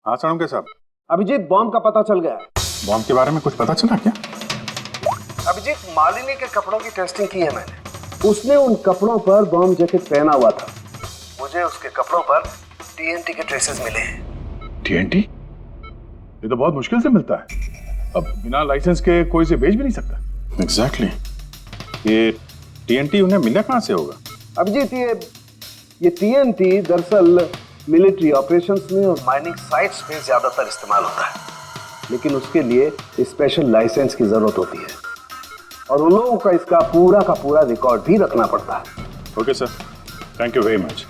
हाँ सड़ों के साहब। अभिजीत, बॉम्ब का पता चल गया है। बॉम्ब के बारे में कुछ पता चला क्या? अभिजीत, मालिनी के कपड़ों की टेस्टिंग की है मैंने। उसने उन कपड़ों पर बॉम्ब जैकेट पहना हुआ था। मुझे उसके कपड़ों पर टीएनटी के ट्रेसेस मिले हैं। टीएनटी? ये तो बहुत मुश्किल से मिलता है। अब बिना लाइसेंस के कोई से भेज भी नहीं सकता। एग्जैक्टली। ये टीएनटी उन्हें मिला कहाँ से होगा? अभिजीत, ये टीएनटी दरअसल मिलिट्री ऑपरेशंस में और माइनिंग साइट्स पे ज्यादातर इस्तेमाल होता है, लेकिन उसके लिए स्पेशल लाइसेंस की जरूरत होती है और उन लोगों का इसका पूरा का पूरा रिकॉर्ड भी रखना पड़ता है। Okay sir, thank you very much.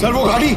Sir वो गाड़ी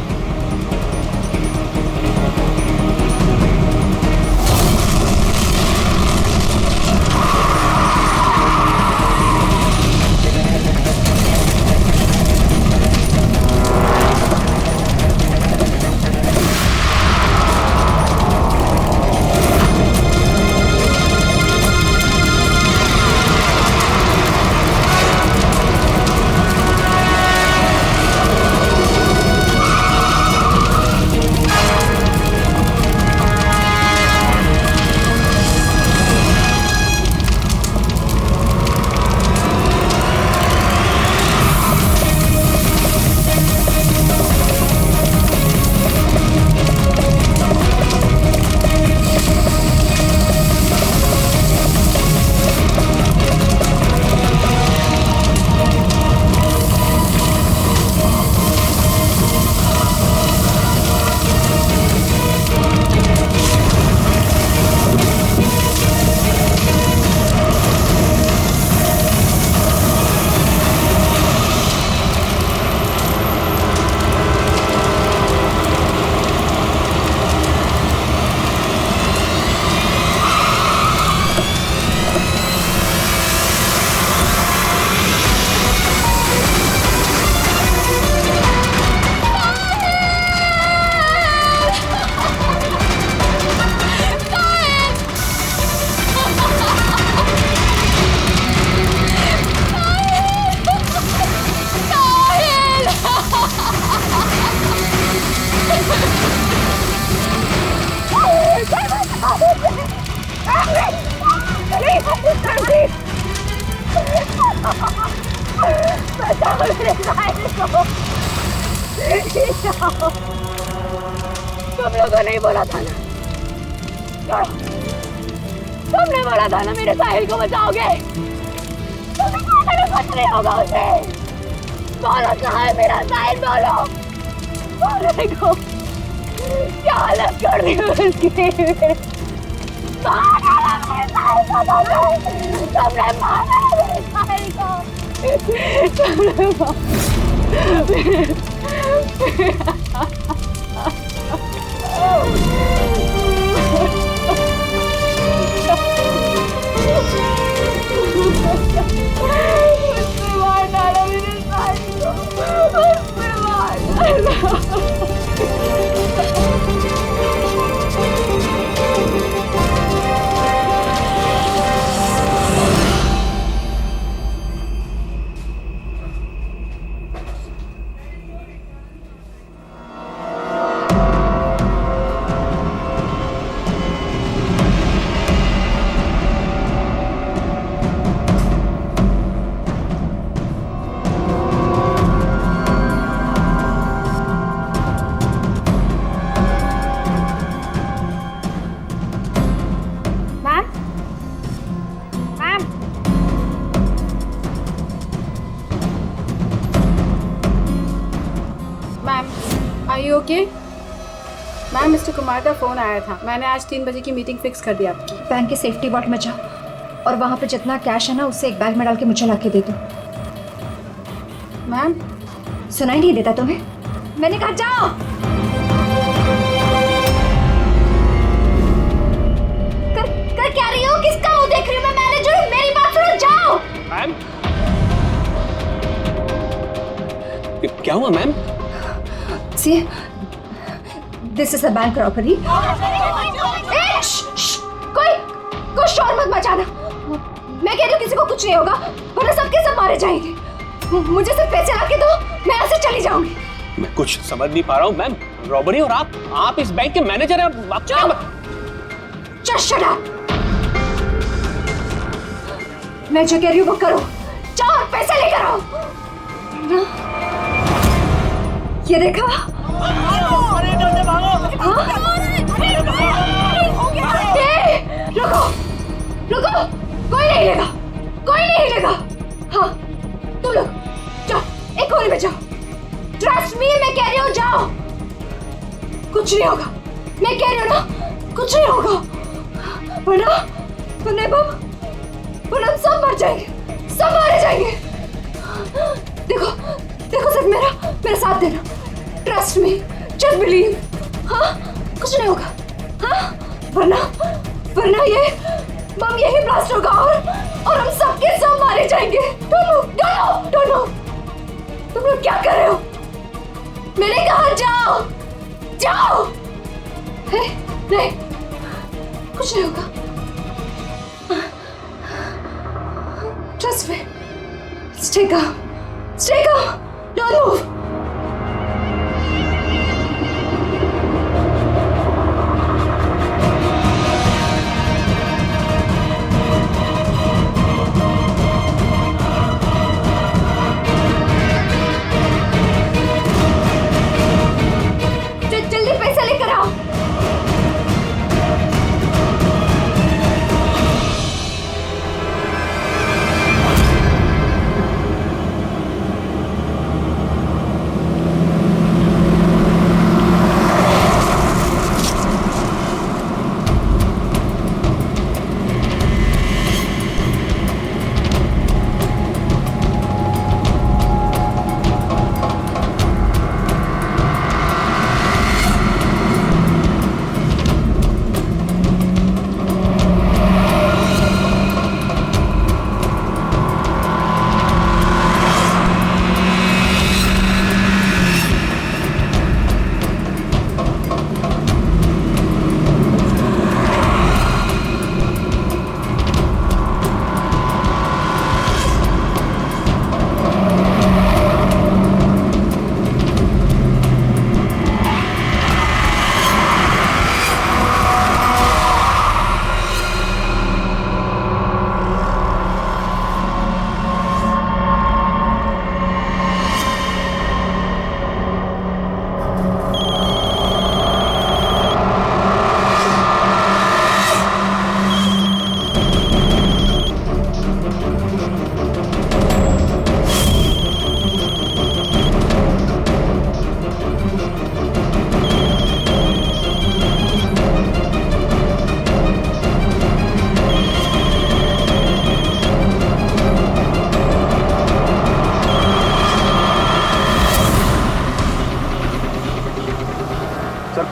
तुम लोगों ने बोला था ना, तुमने बोला था ना मेरे साहिल को बचाओगे। तुम्हें कुछ नहीं होगा उसे। बोलो कहाँ है मेरा साहिल, बोलो। बोलने को क्या हालत कर दी उसकी। मारा मेरे साहिल को, तुमने मारा मेरे साहिल को। मार डाला मेरे साहिल को, मार डाला। ओके मैम, मिस्टर कुमार का फ़ोन आया था। मैंने आज 3 बजे की मीटिंग फिक्स कर दी आपकी। बैंक के सेफ्टी वॉल्ट में जाओ और वहाँ पे जितना कैश है ना उससे एक बैग में डाल के मुझे ला के दे दो। मैम सुनाई नहीं देता तुम्हें? मैंने कहा जाओ। कर क्या रही हो? किसका मुंह देख रही हो? मैं मैनेजर हूँ, मेरी बात सुनो, जाओ। मैम से बैंक रॉबरी। कोई शोर मत मचाना। मैं कह रही हूँ किसी को कुछ नहीं होगा, वरना सबके सब मारे जाएंगे। मुझे सिर्फ पैसे ला के दो, मैं यहाँ से चली जाऊंगी। मैं कुछ समझ नहीं पा रहा हूँ मैम। रॉबरी और आप इस बैंक के मैनेजर हैं। आप क्या Just shut up! मैं जो कह रही हूँ वो करो। जाओ और पैसे लेकर आओ। ये देखा? रुको, रुको, कोई नहीं लेगा, कोई नहीं लेगा। हाँ, तुम लोग जाओ, एक कोने में जाओ। ट्रस्ट मी, मैं कह रही हूँ जाओ। कुछ नहीं होगा, मैं कह रही हूँ ना, कुछ नहीं होगा। वरना हम सब मर जाएंगे, सब मारे जाएंगे। देखो, देखो सिर्फ मेरा साथ देना। Trust me, just believe. हाँ, कुछ नहीं होगा। हाँ, वरना ये बम यही ब्लास्ट होगा और हम सबके सब मारे जाएंगे। Don't know. तुम लोग क्या कर रहे हो? मैंने कहा जाओ, जाओ। नहीं, कुछ नहीं होगा। Trust me. Stay calm. Stay calm. Don't move. जल्दी पैसा लेकर आओ।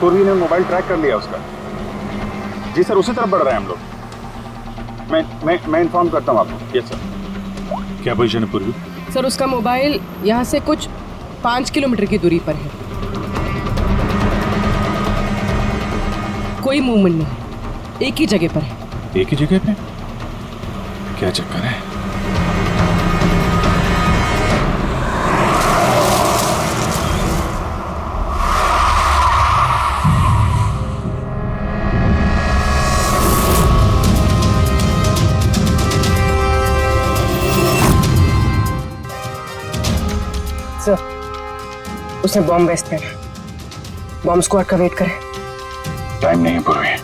पूर्वी ने मोबाइल ट्रैक कर लिया उसका। जी सर, उसी तरफ बढ़ रहे हैं हम लोग। मैं इन्फॉर्म करता हूँ आपको। Yes sir. क्या पोजीशन है पूर्वी? सर उसका मोबाइल यहाँ से कुछ 5 किलोमीटर की दूरी पर है। कोई मूवमेंट नहीं, एक ही जगह पर है। एक ही जगह पे? क्या चक्कर है? उसने बॉम्ब बेस्ट पहना। बॉम्ब स्क्वाड का वेट करें। टाइम नहीं है पूर्वी।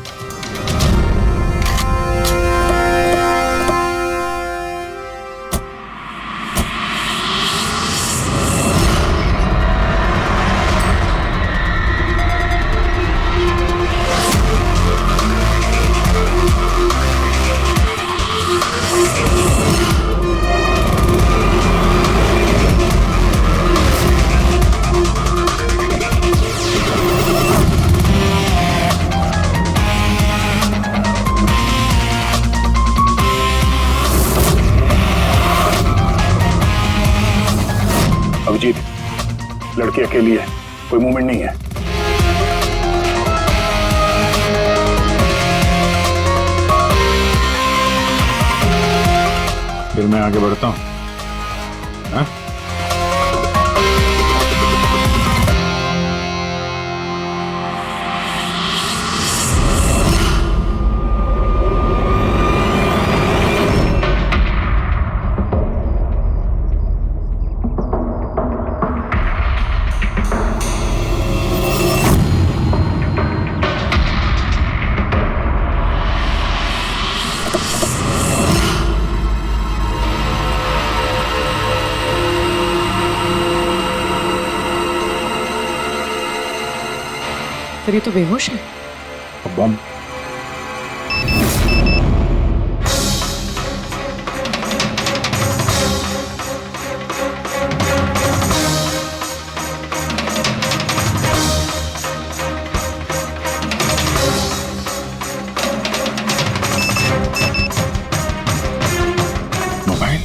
अभिजीत, लड़की अकेली है, कोई मूवमेंट नहीं है। फिर मैं आगे बढ़ता हूँ। हाँ? फिर ये तो बेहोश है। बम। मोबाइल।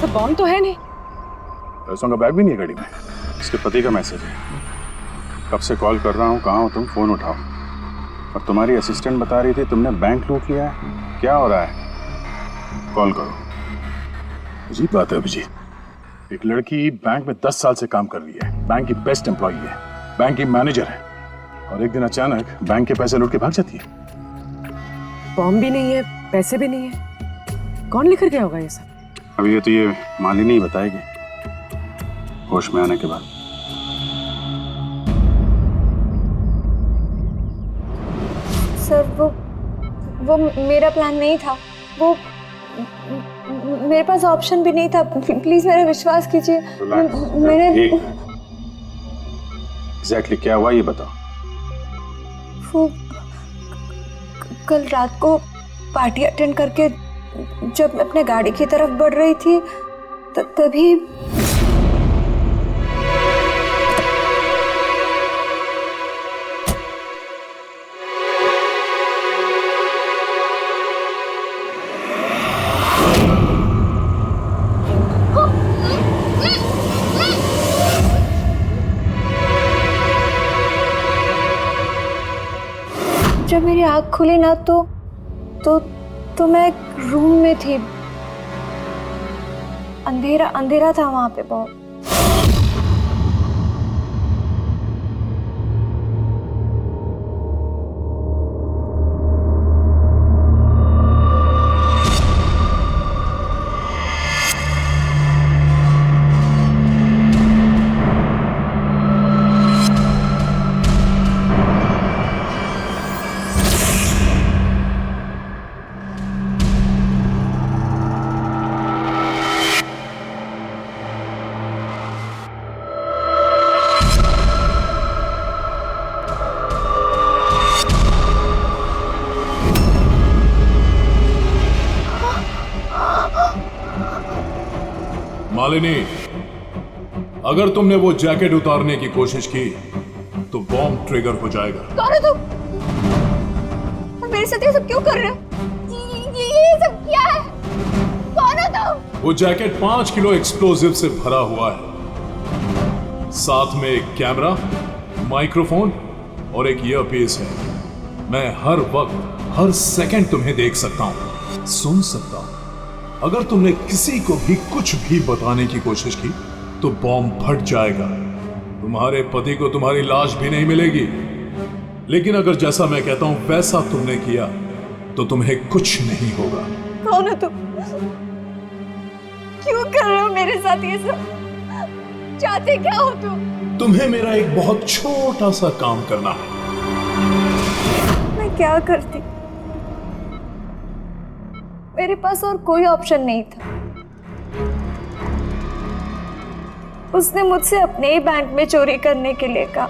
तो बॉम्ब तो है नहीं। पैसों का बैग भी नहीं है गाड़ी में। इसके पति का मैसेज है। कब से कॉल कर रहा हूँ, कहाँ हो तुम, फोन उठाओ। और तुम्हारी असिस्टेंट बता रही थी तुमने बैंक लूट लिया है। क्या हो रहा है? कॉल करो। अजीब बात है अभिजीत, एक लड़की बैंक में 10 साल से काम कर रही है, बैंक की बेस्ट एम्प्लॉई है, बैंक की मैनेजर है, और एक दिन अचानक बैंक के पैसे लूट के भाग जाती है। बॉम्ब भी नहीं है, पैसे भी नहीं है, कौन लेकर गया होगा ये सब? अभी तो ये मालिनी ही बताएगी होश में आने के बाद। सर वो मेरा प्लान नहीं था। वो मेरे पास ऑप्शन भी नहीं था। प्लीज मेरा विश्वास कीजिए। मैंने एग्जैक्टली क्या हुआ ये बताओ। वो कल रात को पार्टी अटेंड करके जब मैं अपने गाड़ी की तरफ बढ़ रही थी तभी जब मेरी आँख खुली ना तो मैं एक रूम में थी। अंधेरा अंधेरा था वहां पे बहुत। मालिनी, अगर तुमने वो जैकेट उतारने की कोशिश की तो बॉम्ब ट्रिगर हो जाएगा। कौन हो तुम? मेरे साथ ये सब क्यों कर रहे हो? ये सब क्या है? कौन हो तुम? वो जैकेट 5 किलो एक्सप्लोजिव से भरा हुआ है। साथ में एक कैमरा, माइक्रोफोन और एक ईयरपीस है। मैं हर वक्त हर सेकंड तुम्हें देख सकता हूं, सुन सकता हूं। अगर तुमने किसी को भी कुछ भी बताने की कोशिश की तो बॉम्ब फट जाएगा। तुम्हारे पति को तुम्हारी लाश भी नहीं मिलेगी। लेकिन अगर जैसा मैं कहता हूं वैसा तुमने किया तो तुम्हें कुछ नहीं होगा। कौन हो तुम? क्यों कर रहे हो मेरे साथ ये सब? चाहते क्या हो तुम? तुम्हें मेरा एक बहुत छोटा सा काम करना है। मैं क्या करती? मेरे पास और कोई ऑप्शन नहीं था। उसने मुझसे अपने ही बैंक में चोरी करने के लिए कहा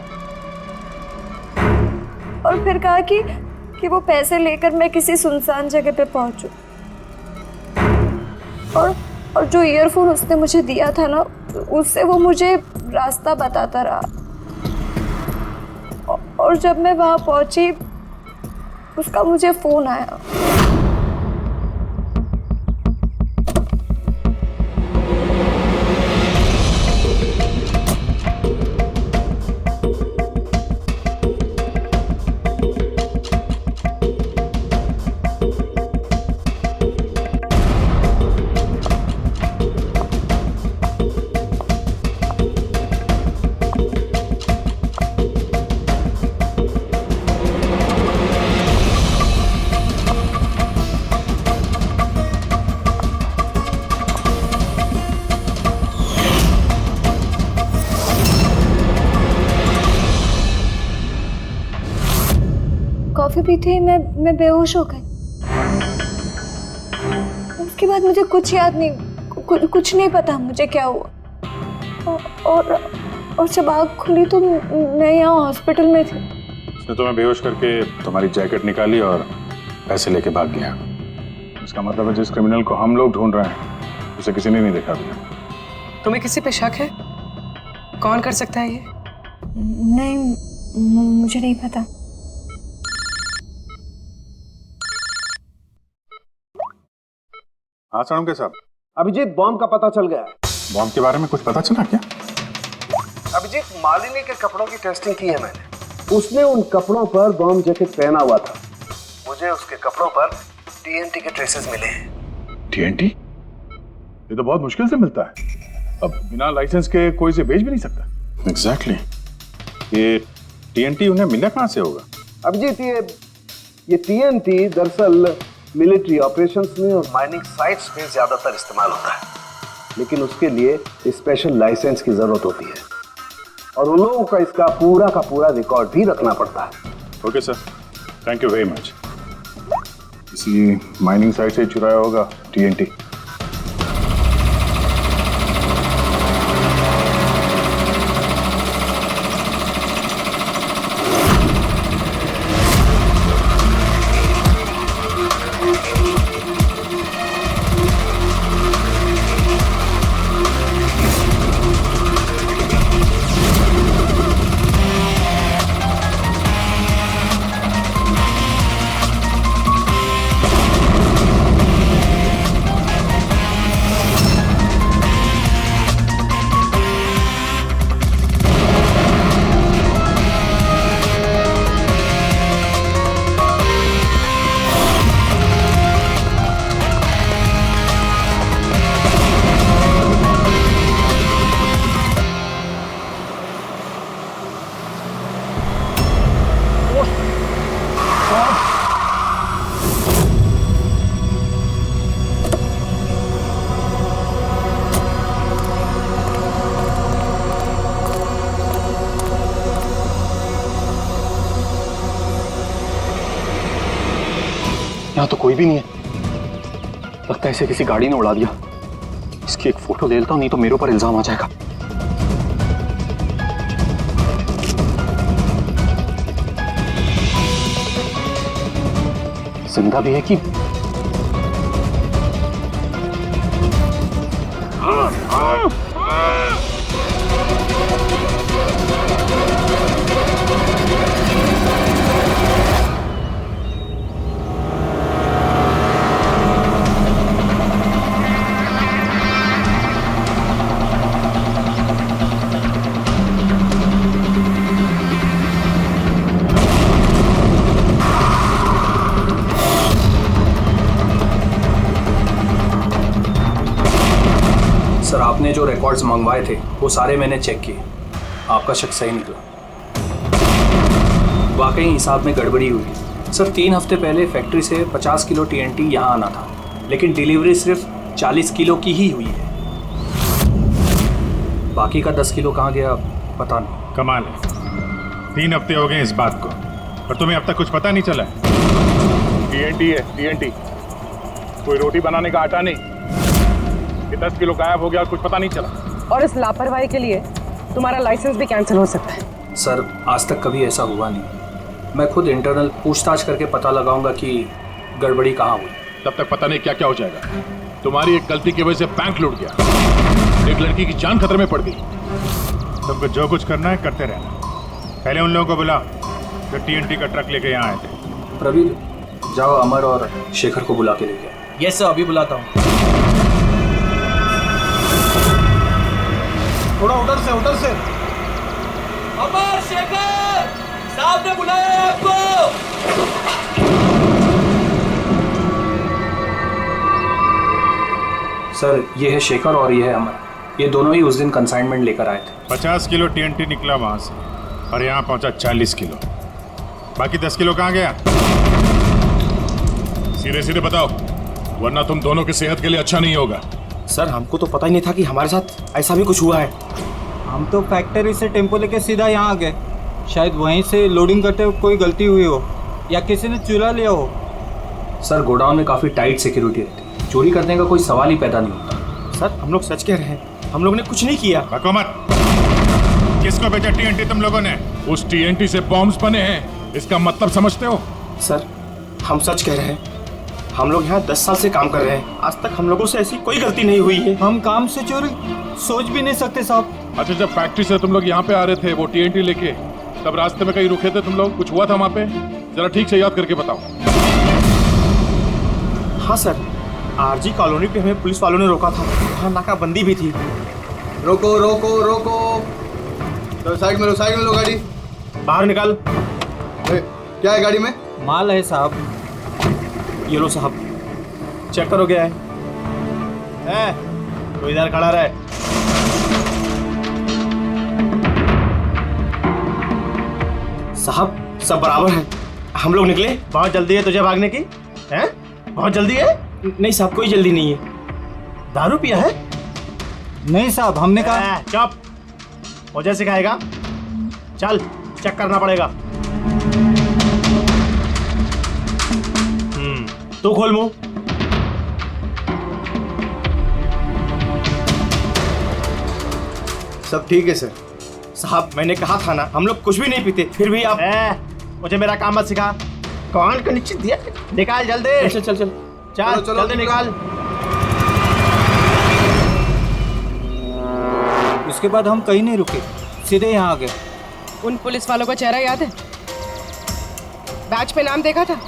और फिर कहा कि कि वो पैसे लेकर मैं किसी सुनसान जगह पे पहुंचूं। और जो ईयरफोन उसने मुझे दिया था ना, उससे वो मुझे रास्ता बताता रहा। और जब मैं वहां पहुंची, उसका मुझे फोन आया। कॉफी पीते ही मैं बेहोश हो गई। उसके बाद मुझे कुछ याद नहीं, कुछ नहीं पता मुझे क्या हुआ। और जब आँख खुली तो मैं यहाँ हॉस्पिटल में थी। उसने तुम्हें बेहोश करके तुम्हारी जैकेट निकाली और पैसे लेके भाग गया। इसका मतलब है जिस क्रिमिनल को हम लोग ढूंढ रहे हैं उसे किसी ने नहीं देखा अभी। तुम्हें किसी पे शक है? कौन कर सकता है ये? नहीं, मुझे नहीं पता। हाँ साळुंखे साहब, अभिजीत, बॉम्ब का पता चल गया है। बॉम्ब के बारे में कुछ पता चला क्या? अभिजीत, मालिनी के कपड़ों की टेस्टिंग की है मैंने। उसने उन कपड़ों पर बॉम्ब जैकेट पहना हुआ था। मुझे उसके कपड़ों पर टीएनटी के ट्रेसेस मिले हैं। टीएनटी? ये तो बहुत मुश्किल से मिलता है। अब बिना लाइसेंस के कोई इसे बेच भी नहीं सकता। एग्जैक्टली। ये टीएनटी उन्हें मिला कहाँ से होगा? अभिजीत, ये टीएनटी दरअसल मिलिट्री ऑपरेशंस में और माइनिंग साइट्स पे ज्यादातर इस्तेमाल होता है, लेकिन उसके लिए स्पेशल लाइसेंस की जरूरत होती है और उन लोगों का इसका पूरा का पूरा रिकॉर्ड भी रखना पड़ता है। Okay sir, thank you very much. किसी माइनिंग साइट से चुराया होगा टीएनटी। यहाँ तो कोई भी नहीं है। लगता है इसे किसी गाड़ी ने उड़ा दिया। इसकी एक फोटो ले लेता हूँ, नहीं तो मेरे ऊपर इल्जाम आ जाएगा। जिंदा भी है कि सर, आपने जो रिकॉर्ड्स मंगवाए थे वो सारे मैंने चेक किए। आपका शक सही निकला। वाकई हिसाब में गड़बड़ी हुई है। सर, 3 हफ्ते पहले फैक्ट्री से 50 किलो टीएनटी यहाँ आना था, लेकिन डिलीवरी सिर्फ 40 किलो की ही हुई है। बाकी का 10 किलो कहाँ गया पता नहीं। कमाल है, 3 हफ्ते हो गए इस बात को और तुम्हें अब तक कुछ पता नहीं चला है। टीएनटी है, टीएनटी, कोई रोटी बनाने का आटा नहीं। ये 10 किलो गायब हो गया, कुछ पता नहीं चला। और इस लापरवाही के लिए तुम्हारा लाइसेंस भी कैंसिल हो सकता है। सर, आज तक कभी ऐसा हुआ नहीं। मैं खुद इंटरनल पूछताछ करके पता लगाऊंगा कि गड़बड़ी कहाँ हुई। तब तक पता नहीं क्या क्या हो जाएगा। तुम्हारी एक गलती की वजह से बैंक लूट गया, एक लड़की की जान खतरे में पड़ गई। तुमको जो कुछ करना है करते रहना। पहले उन लोगों को बुला जो TNT का ट्रक लेके यहाँ आए थे। प्रवीण, जाओ अमर और शेखर को बुला के लेके आओ। यस सर, अभी बुलाता हूँ। थोड़ा उधर से अमर, शेखर साहब ने बुलाया है आपको। सर, ये है शेखर और ये है अमर। ये दोनों ही उस दिन कंसाइनमेंट लेकर आए थे। 50 किलो TNT निकला वहां से और यहाँ पहुंचा 40 किलो। बाकी 10 किलो कहाँ गया? सीधे सीधे बताओ, वरना तुम दोनों की सेहत के लिए अच्छा नहीं होगा। सर, हमको तो पता ही नहीं था कि हमारे साथ ऐसा भी कुछ हुआ है। हम तो फैक्ट्री से टेम्पो लेके सीधा यहाँ आ गए। शायद वहीं से लोडिंग करते हुए कोई गलती हुई हो या किसी ने चुरा लिया हो। सर, गोडाउन में काफ़ी टाइट सिक्योरिटी रहती है, चोरी करने का कोई सवाल ही पैदा नहीं होता। सर, हम लोग सच कह रहे हैं, हम लोग ने कुछ नहीं किया। बको मत। किसको बेचा TNT तुम लोगों ने? उस TNT से बॉम्ब्स बने हैं, इसका मतलब समझते हो? सर, हम सच कह रहे हैं, हम लोग यहाँ 10 साल से काम कर रहे हैं, आज तक हम लोगों से ऐसी कोई गलती नहीं हुई है। हम काम से चोरी सोच भी नहीं सकते साहब। अच्छा, जब फैक्ट्री से तुम लोग यहाँ पे आ रहे थे वो TNT लेके, तब रास्ते में कहीं रुके थे तुम लोग? कुछ हुआ था वहाँ पे? जरा ठीक से याद करके बताओ। हाँ सर, RG कॉलोनी पे हमें पुलिस वालों ने रोका था, वहाँ नाकाबंदी भी थी। रोको रोको रोको, तो साइड में लो गाड़ी। बाहर निकाल। क्या है गाड़ी में? माल है साहब। ये लो साहब, चेक करो क्या है। तो इधर खड़ा रहे। साहब, सब बराबर है। हम लोग निकले। बहुत जल्दी है तुझे भागने की? हैं? बहुत जल्दी है? नहीं साहब, कोई जल्दी नहीं है। दारू पिया है? नहीं साहब, हमने कहा। चुप, मुझे सिखाएगा? चल, चेक करना पड़ेगा। तू खोल मुंह। सब ठीक है सर। साहब, मैंने कहा था ना, हम लोग कुछ भी नहीं पीते, फिर भी आप मुझे मेरा काम मत सिखा। कौन को निश्चित दिया? निकाल जल्दी। चल चल चल चल, जल्दी निकाल। उसके बाद हम कहीं नहीं रुके, सीधे यहाँ आ गए। उन पुलिस वालों का चेहरा याद है? बैच पे नाम देखा था?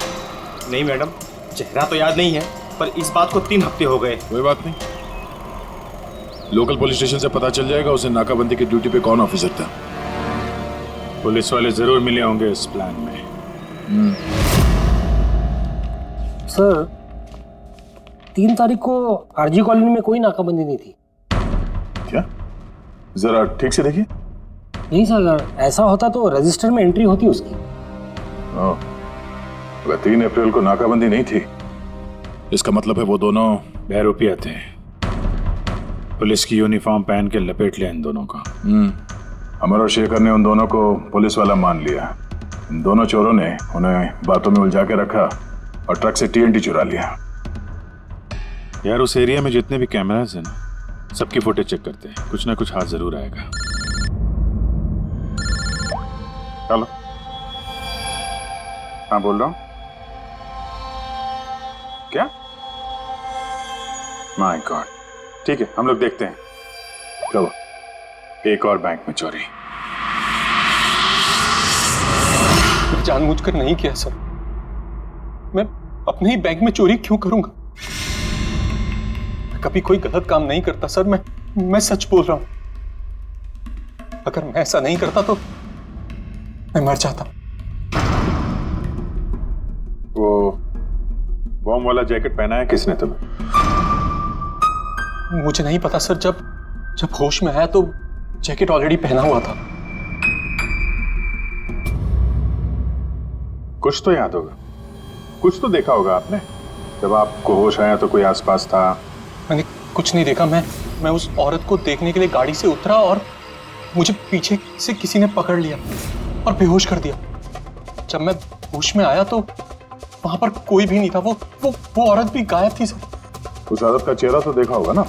नहीं मैडम, चेहरा तो याद नहीं है, पर इस बात को 3 हफ्ते हो गए। कोई बात नहीं, लोकल पुलिस स्टेशन से पता चल जाएगा उसे नाकाबंदी की ड्यूटी पे कौन ऑफिसर था। पुलिस वाले जरूर मिले होंगे इस प्लान में। सर, 3 तारीख को RG कॉलोनी में कोई नाकाबंदी नहीं थी। क्या? जरा ठीक से देखिए। नहीं सर, अगर ऐसा होता तो रजिस्टर में एंट्री होती उसकी। अगर 3 अप्रैल को नाकाबंदी नहीं थी, इसका मतलब है वो दोनों बहरूपिया थे। पुलिस की यूनिफॉर्म पहन के लपेट लिया इन दोनों का। अमर और शेखर ने उन दोनों को पुलिस वाला मान लिया। इन दोनों चोरों ने उन्हें बातों में उलझा के रखा और ट्रक से TNT चुरा लिया। यार, उस एरिया में जितने भी कैमरास हैं ना, सबकी फुटेज चेक करते हैं, कुछ ना कुछ हाथ जरूर आएगा। हेलो, हाँ बोल रहा हूँ। क्या? माय गॉड, ठीक है, हम लोग देखते हैं। चलो, एक और बैंक में चोरी। जानबूझकर नहीं किया सर, मैं अपने ही बैंक में चोरी क्यों करूंगा? मैं कभी कोई गलत काम नहीं करता सर, मैं सच बोल रहा हूं। अगर मैं ऐसा नहीं करता तो मैं मर जाता। वो बॉम्ब वाला जैकेट पहना है किसने तुम्हें? मुझे नहीं पता सर, जब होश में आया तो जैकेट ऑलरेडी पहना हुआ था। कुछ तो याद होगा, कुछ तो देखा होगा आपने। जब आपको होश आया तो कोई आसपास था? मैंने कुछ नहीं देखा। मैं उस औरत को देखने के लिए गाड़ी से उतरा और मुझे पीछे से किसी ने पकड़ लिया और बेहोश कर दिया। जब मैं होश में आया तो वहां पर कोई भी नहीं था। वो औरत भी गायब थी सर। उस औरत का चेहरा तो देखा होगा ना?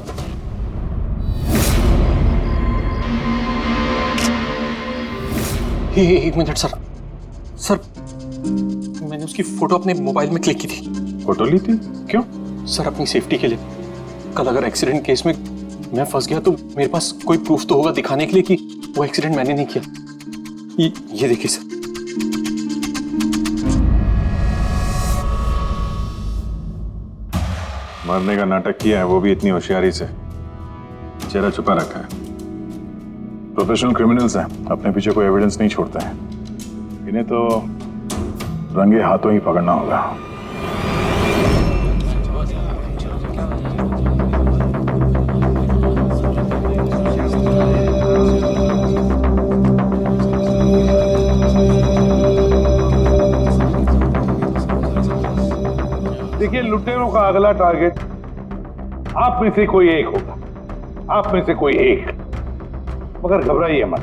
एक मिनट सर, मैंने उसकी फोटो अपने मोबाइल में क्लिक की थी। फोटो ली थी? क्यों? सर अपनी सेफ्टी के लिए। कल अगर एक्सीडेंट केस में मैं फंस गया तो मेरे पास कोई प्रूफ तो होगा दिखाने के लिए कि वो एक्सीडेंट मैंने नहीं किया। ये देखिए सर। मरने का नाटक किया है, वो भी इतनी होशियारी से। चेहरा छुपा रखा है। प्रोफेशनल क्रिमिनल्स हैं, अपने पीछे कोई एविडेंस नहीं छोड़ते हैं। इन्हें तो रंगे हाथों ही पकड़ना होगा। देखिए, लुटेरों का अगला टारगेट आप में से कोई एक होगा, आप में से कोई एक। मगर घबराइए मत,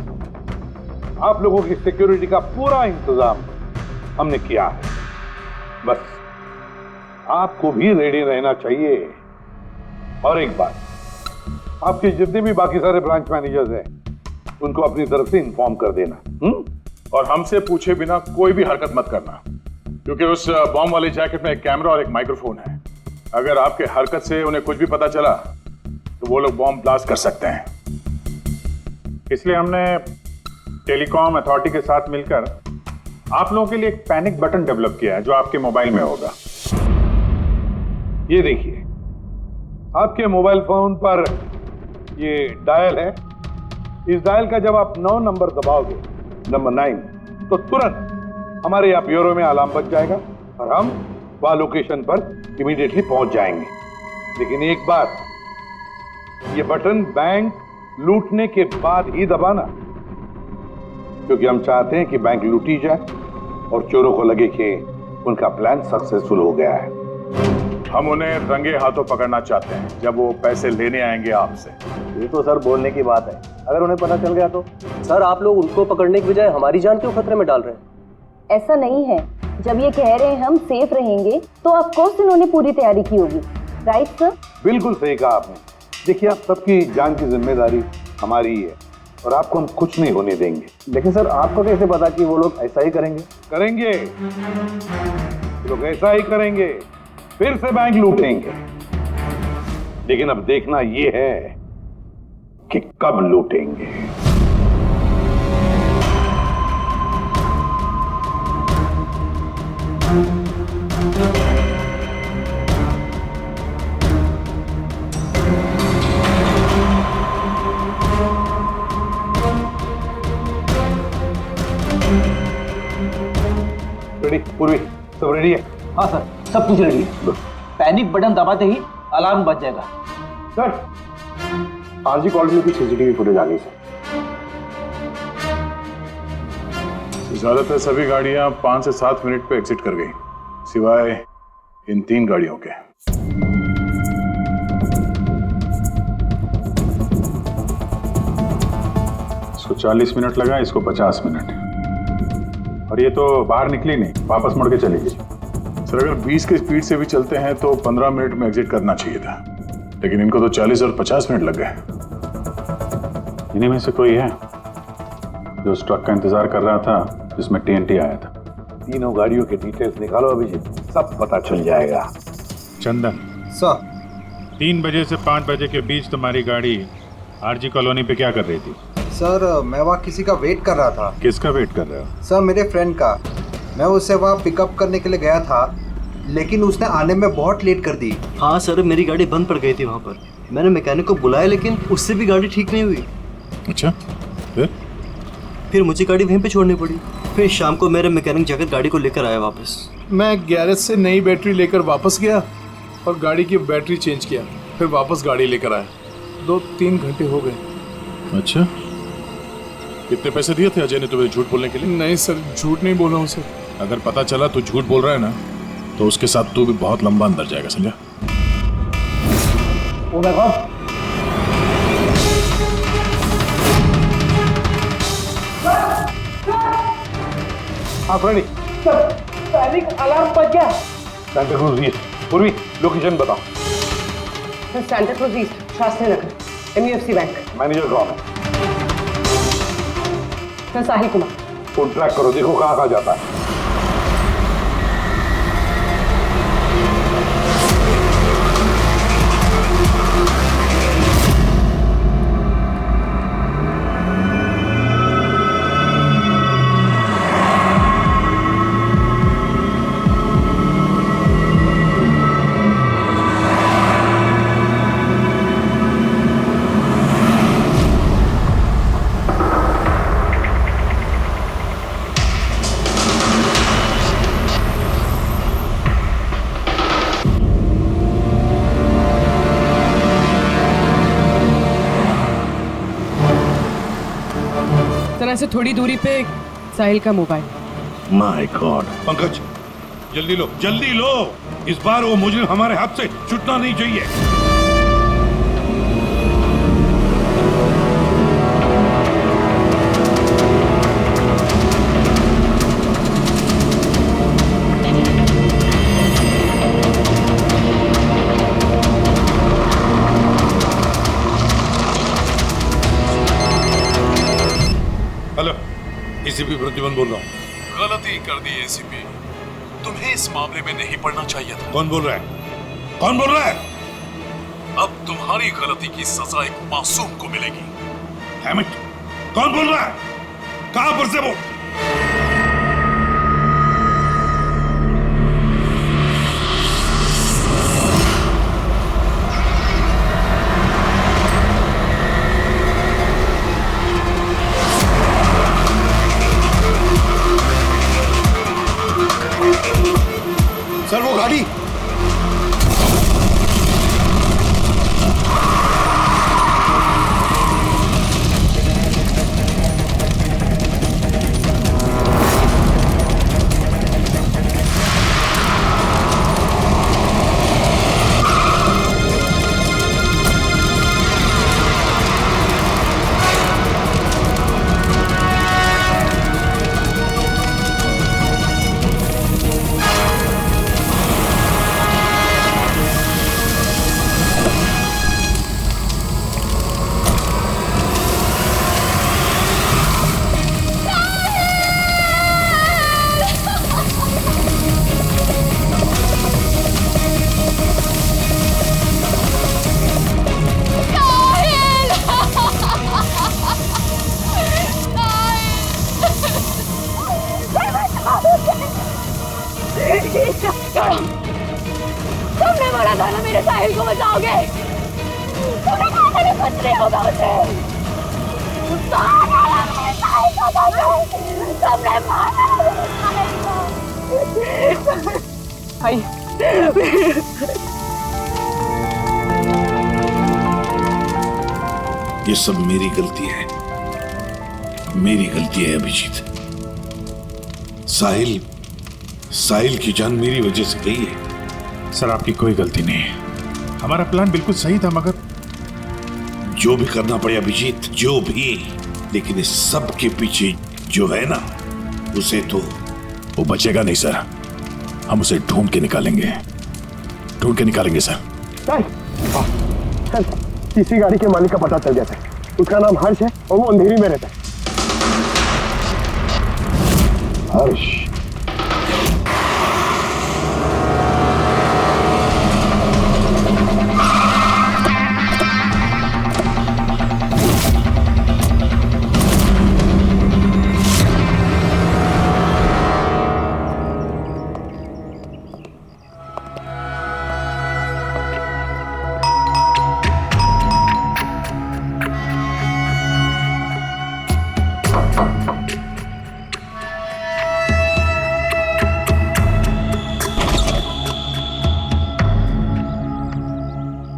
आप लोगों की सिक्योरिटी का पूरा इंतजाम हमने किया है। बस आपको भी रेडी रहना चाहिए। और एक बात, आपके जितने भी बाकी सारे ब्रांच मैनेजर्स हैं उनको अपनी तरफ से इन्फॉर्म कर देना। और हमसे पूछे बिना कोई भी हरकत मत करना, क्योंकि उस बॉम्ब वाले जैकेट में एक कैमरा और एक माइक्रोफोन है। अगर आपके हरकत से उन्हें कुछ भी पता चला तो वो लोग बॉम्ब ब्लास्ट कर सकते हैं। इसलिए हमने टेलीकॉम अथॉरिटी के साथ मिलकर आप लोगों के लिए एक पैनिक बटन डेवलप किया है जो आपके मोबाइल में होगा। ये देखिए, आपके मोबाइल फोन पर ये डायल है। इस डायल का जब आप 9 नंबर दबाओगे, नंबर 9, तो तुरंत हमारे यहाँ ब्यूरो में अलार्म बज जाएगा और हम वहां लोकेशन पर इमीडिएटली पहुंच जाएंगे। लेकिन एक बात, ये बटन बैंक लूटने के बाद ही दबाना, क्योंकि हम चाहते हैं कि बैंक लूटी जाए और चोरों को लगे कि उनका प्लान सक्सेसफुल हो गया है। हम उन्हें रंगे हाथों पकड़ना चाहते हैं जब वो पैसे लेने आएंगे आपसे। ये तो सर बोलने की बात है, अगर उन्हें पता चल गया तो? सर, आप लोग उनको पकड़ने की बजाय हमारी जान क्यों खतरे में डाल रहे हैं? ऐसा नहीं है, जब ये कह रहे हैं हम सेफ रहेंगे तो ऑफ कोर्स इन्होंने पूरी तैयारी की होगी। Right sir? बिल्कुल सही कहा आपने। देखिए, आप सबकी जान की जिम्मेदारी हमारी ही है और आपको हम कुछ नहीं होने देंगे। लेकिन सर, आपको कैसे पता कि वो लोग ऐसा ही करेंगे? करेंगे, लोग ऐसा ही करेंगे, फिर से बैंक लूटेंगे। लेकिन अब देखना ये है कि कब लूटेंगे। रेडी? पूर्वी, सब रेडी है? हाँ सर, सब कुछ रेडी है। पैनिक बटन दबाते ही अलार्म बज जाएगा। सर, आरजी कॉलोनी की सीसीटीवी फुटेज आ गई सर। ज्यादातर सभी गाड़ियां 5 से 7 मिनट पे एग्जिट कर गई, सिवाय इन 3 गाड़ियों के। इसको 40 मिनट लगा, इसको 50 मिनट। और ये तो बाहर निकली नहीं, वापस मुड़ के चली गई। सर, अगर 20 की स्पीड से भी चलते हैं तो 15 मिनट में एग्जिट करना चाहिए था, लेकिन इनको तो 40 और 50 मिनट लग गए। इन्हीं में से कोई है जो उस ट्रक का इंतजार कर रहा था जिसमें TNT आया था? तीनों गाड़ियों के डिटेल्स निकालो अभिजीत, सब पता चल जाएगा। चंदन सर, 3 बजे से 5 बजे के बीच तुम्हारी गाड़ी आरजी कॉलोनी पे क्या कर रही थी? सर, मैं वहाँ किसी का वेट कर रहा था। किसका वेट कर रहे हो? सर, मेरे फ्रेंड का। मैं उसे वहाँ पिकअप करने के लिए गया था, लेकिन उसने आने में बहुत लेट कर दी। हाँ सर, मेरी गाड़ी बंद पड़ गई थी वहाँ पर। मैंने मैकेनिक को बुलाया, लेकिन उससे भी गाड़ी ठीक नहीं हुई। अच्छा, फिर मुझे गाड़ी वहीं पे छोड़नी पड़ी। फिर शाम को मेरे मैकेनिक जाकर गाड़ी को लेकर आया वापस। मैं गैरेज से नई बैटरी लेकर वापस गया और गाड़ी की बैटरी चेंज किया, फिर वापस गाड़ी लेकर आया। 2-3 घंटे हो गए। अच्छा, कितने पैसे दिए थे अजय ने तुम्हें झूठ बोलने के लिए? नहीं सर, झूठ नहीं बोला हूँ सर। अगर पता चला तू झूठ बोल रहा है ना, तो उसके साथ तू भी बहुत लंबा अंदर जाएगा, समझा? Oh my God! हाँ फ्रेंडी, पैनिक अलार्म बज गया। Santa cruise east. पूर्वी, लोकेशन बताओ। Santa cruise east, Shastri Nagar, MUFC bank. Manager कौन है? Sir, Sahil Kumar. Phone track करो, देखो कहाँ कहाँ जाता है। यहाँ से थोड़ी दूरी पे साहिल का मोबाइल। My God. पंकज जल्दी लो, जल्दी लो, इस बार वो मुजरिम हमारे हाथ से छूटना नहीं चाहिए। हेलो, एसीपी प्रतिबंध बोल रहा हूँ। गलती कर दी एसीपी, तुम्हें इस मामले में नहीं पड़ना चाहिए था। कौन बोल रहा है? कौन बोल रहा है? अब तुम्हारी गलती की सजा एक मासूम को मिलेगी। Damn it! कौन बोल रहा है? कहां पर से बोल? सर वो गाड़ी। तुमने बोला था ना मेरे साहिल को बचाओगे, तुमने कहा था ना कुछ नहीं होगा उसे। तुमने मारा भाई ये सब मेरी गलती है, मेरी गलती है अभिजीत। साहिल की जान मेरी वजह से गई है। सर आपकी कोई गलती नहीं है, हमारा प्लान बिल्कुल सही था, मगर जो भी करना पड़े अभिजीत, जो भी, लेकिन इस सब के पीछे जो है ना, उसे तो वो बचेगा नहीं सर। हम उसे ढूंढ के निकालेंगे सर। सर तीसरी गाड़ी के मालिक का पता चल गया सर, उसका नाम हर्ष है और वो अंधेरी में रहता है। हर्ष?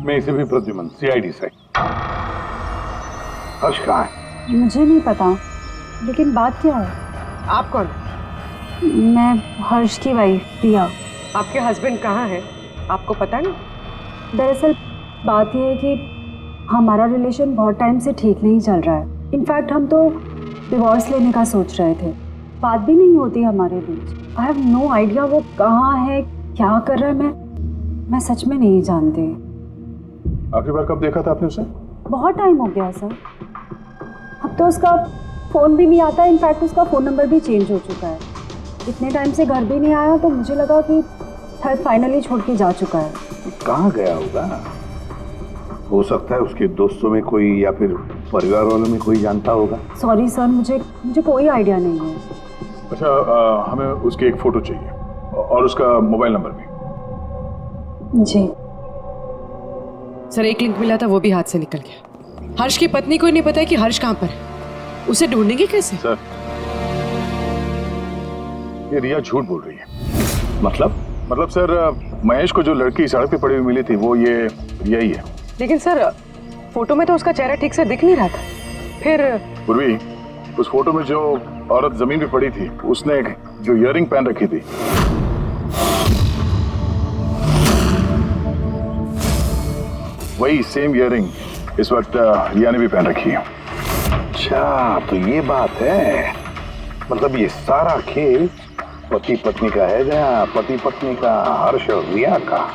मैं इसे भी प्रद्युमन, सीआईडी से। हर्ष कहाँ है? मुझे नहीं पता, लेकिन बात क्या है? आप कौन? मैं हर्ष की वाइफ प्रिया। आपके हस्बैंड कहाँ है, आपको पता नहीं? दरअसल बात यह है कि हमारा रिलेशन बहुत टाइम से ठीक नहीं चल रहा है। इनफैक्ट हम तो डिवोर्स लेने का सोच रहे थे, बात भी नहीं होती हमारे बीच। आई हैव नो आइडिया वो कहाँ है, क्या कर रहा है, मैं सच में नहीं जानती। आखिरी बार कब देखा था आपने उसे? बहुत टाइम हो गया सर, अब तो उसका फ़ोन भी नहीं आता। इनफैक्ट उसका फ़ोन नंबर भी चेंज हो चुका है। इतने टाइम से घर भी नहीं आया, तो मुझे लगा कि शायद फाइनली छोड़ के जा चुका है। कहाँ गया होगा? हो सकता है उसके दोस्तों में कोई या फिर परिवार वालों में कोई जानता होगा। सॉरी सर, मुझे कोई आइडिया नहीं है। अच्छा, हमें उसकी एक फ़ोटो चाहिए और उसका मोबाइल नंबर भी। जी सर, एक लिंक मिला था, वो भी हाथ से निकल गया। हर्ष की पत्नी को नहीं पता है कि हर्ष कहाँ पर है, उसे ढूंढेंगे कैसे? सर ये रिया झूठ बोल रही है। मतलब सर, महेश को जो लड़की सड़क पे पड़ी हुई मिली थी वो ये रिया ही है। लेकिन सर फोटो में तो उसका चेहरा ठीक से दिख नहीं रहा था। फिर पूर्वी, उस फोटो में जो औरत जमीन पे पड़ी थी, उसने जो इयररिंग पहन रखी थी, वही सेम इयररिंग इस वक्त रिया ने भी पहन रखी है। अच्छा, तो ये बात है। मतलब ये सारा खेल पति पत्नी का है या पति पत्नी का, हर्ष और रिया का?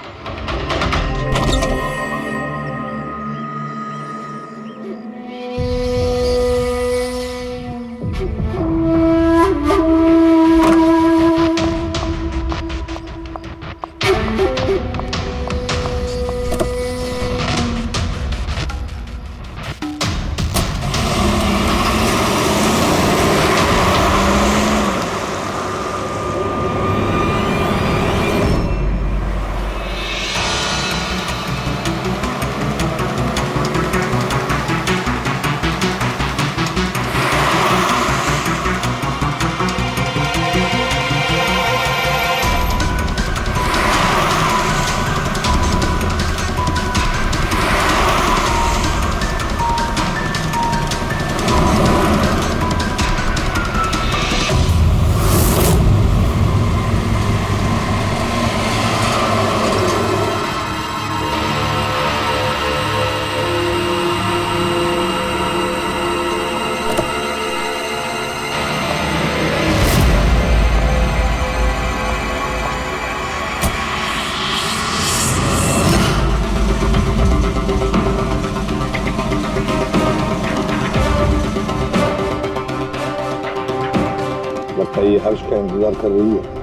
लगता है ये हर्ष का इंतजार कर रही है।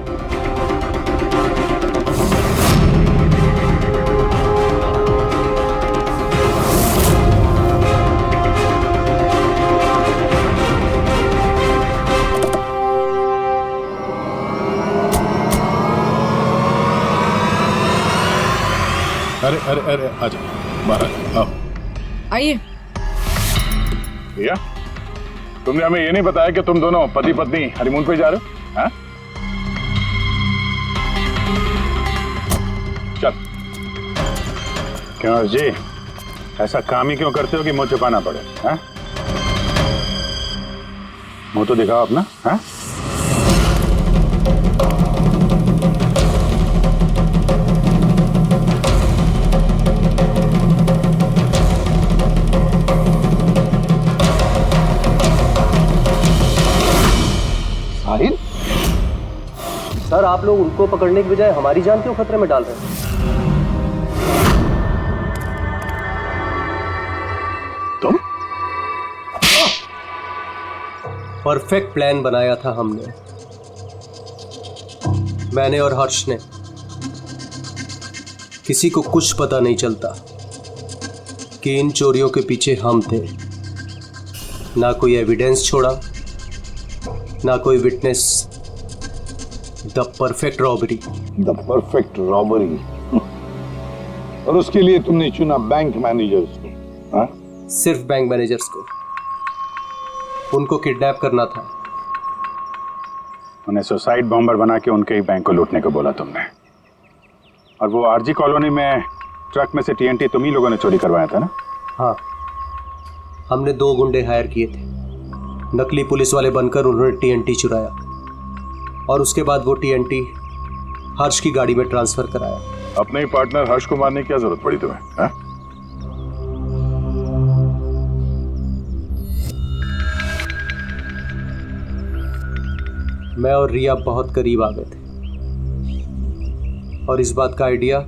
अरे अरे अरे आजा, बाहर आओ। आइए। भैया, तुमने हमें ये नहीं बताया कि तुम दोनों पति पत्नी हनीमून पे जा रहे हो? हाँ? चल। क्यों हर्ष जी, ऐसा काम ही क्यों करते हो कि मुंह छुपाना पड़े? हाँ? मुंह तो दिखाओ अपना। हाँ? सर, आप लोग उनको पकड़ने की बजाय हमारी जान क्यों खतरे में डाल रहे हैं? तुम? परफेक्ट प्लान बनाया था हमने, मैंने और हर्ष ने। किसी को कुछ पता नहीं चलता कि इन चोरियों के पीछे हम थे। ना कोई एविडेंस छोड़ा, ना कोई witness. The perfect robbery. The perfect robbery. और उसके लिए तुमने चुना बैंक मैनेजर्स को? हाँ? सिर्फ बैंक मैनेजर्स को। उनको किडनैप करना था। उन्हें सुसाइड बॉम्बर बना के उनके ही बैंक को लूटने को बोला तुमने। और वो आरजी कॉलोनी में ट्रक में से टीएनटी तुम ही लोगों ने चोरी करवाया था ना? हाँ, हमने 2 गुंडे हायर किए थे। नकली पुलिस वाले बनकर उन्होंने टीएनटी चुराया और उसके बाद वो टीएनटी हर्ष की गाड़ी में ट्रांसफर कराया। अपने ही पार्टनर हर्ष को मारने की क्या जरूरत पड़ी तुम्हें? हाँ? मैं और रिया बहुत करीब आ गए थे और इस बात का आइडिया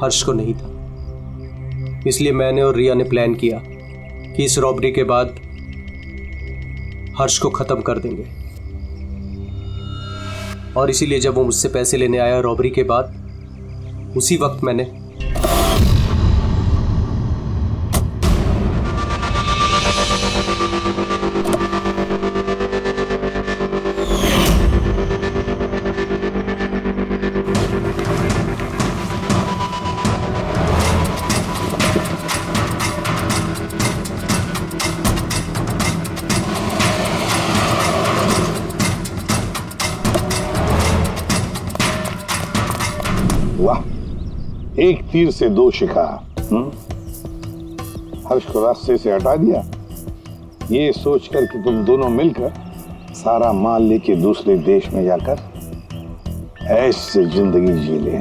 हर्ष को नहीं था। इसलिए मैंने और रिया ने प्लान किया कि इस रॉबरी के बाद हर्ष को खत्म कर देंगे। और इसीलिए जब वो मुझसे पैसे लेने आया रॉबरी के बाद, उसी वक्त मैंने वाह, एक तीर से 2 शिकार। हर्ष को रास्ते से हटा दिया ये सोचकर कि तुम दोनों मिलकर सारा माल लेके दूसरे देश में जाकर ऐश से जिंदगी जी ले।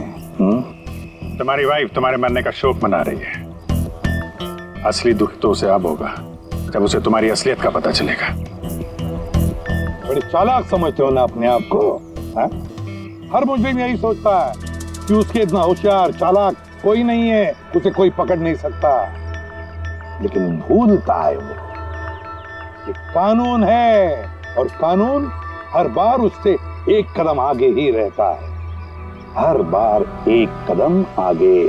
तुम्हारी वाइफ तुम्हारे मरने का शोक मना रही है। असली दुख तो उसे अब होगा जब उसे तुम्हारी असलियत का पता चलेगा। बड़ी चालाक समझते हो ना अपने आप को, है? हर मुजरिम यही सोचता है कि उसके इतना होशियार चालाक कोई नहीं है, उसे कोई पकड़ नहीं सकता। लेकिन भूलता है वो कि कानून है और कानून हर बार उससे एक कदम आगे ही रहता है, हर बार एक कदम आगे।